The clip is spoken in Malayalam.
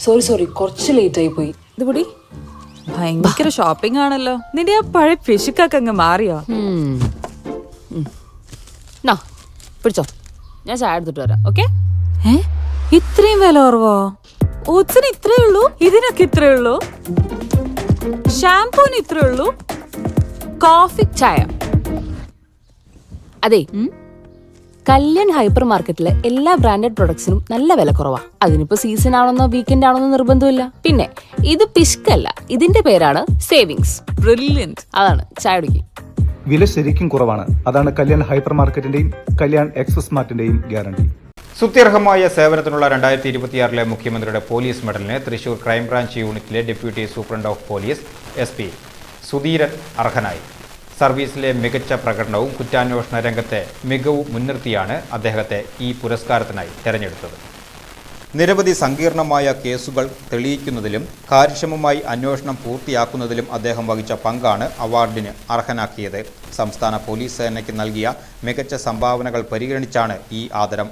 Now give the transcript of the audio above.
സോറി കുറച്ച് ലേറ്റ് ആയി പോയി. ഇത് കൂടി ഭയങ്കര ഷോപ്പിംഗ് ആണല്ലോ. നിന്റെ ആ പഴയ പിശുക്കൊക്കെ അങ്ങ് മാറിയോ? പിടിച്ചോ, ഞാൻ ചായ എടുത്തിട്ട് വരാം. ഓക്കെ? ഇത്രയും വില കുറവോ? ഓട്സിന് ഇത്രേ ഉള്ളൂ, ഇതിനൊക്കെ ഇത്രേ ഉള്ളൂ, ഷാംപൂന് ഇത്രേ ഉള്ളൂ, കോഫി ചായ. അതെ, കല്യാൺ ഹൈപ്പർ മാർക്കറ്റിലെ എല്ലാ ബ്രാൻഡഡ് പ്രൊഡക്ട്സിനും നല്ല വില കുറവാ. അതിനിപ്പോ സീസൺ ആണെന്നോ വീക്കെൻഡ് ആണെന്നോ നിർബന്ധമില്ല. പിന്നെ ഇത് പിഷ്കല്ല, ഇതിന്റെ പേരാണ് സേവിങ്സ്. ബ്രില്യന്റ്. അതാണ് ചായ കുടിക്കും. വില ശരിക്കും കുറവാണ്. അതാണ് കല്യാൺ ഹൈപ്പർ മാർക്കറ്റിന്റെയും കല്യാൺ എക്സ്പ്രസ് മാർട്ടിന്റെയും ഗ്യാരണ്ടി. സ്തുത്യർഹമായ സേവനത്തിനുള്ള 2026 മുഖ്യമന്ത്രിയുടെ പോലീസ് മെഡലിന് തൃശൂർ ക്രൈംബ്രാഞ്ച് യൂണിറ്റിലെ deputy superintendent of police SP Sudheeran അർഹനായി. സർവീസിലെ മികച്ച പ്രകടനവും കുറ്റാന്വേഷണ രംഗത്തെ മികവും മുൻനിർത്തിയാണ് അദ്ദേഹത്തെ ഈ പുരസ്കാരത്തിനായി തെരഞ്ഞെടുത്തത്. നിരവധി സങ്കീർണമായ കേസുകൾ തെളിയിക്കുന്നതിലും കാര്യക്ഷമമായി അന്വേഷണം പൂർത്തിയാക്കുന്നതിലും അദ്ദേഹം വഹിച്ച പങ്കാണ് അവാർഡിന് അർഹനാക്കിയത്. സംസ്ഥാന പോലീസ് സേനയ്ക്ക് നൽകിയ മികച്ച സംഭാവനകൾ പരിഗണിച്ചാണ് ഈ ആദരം.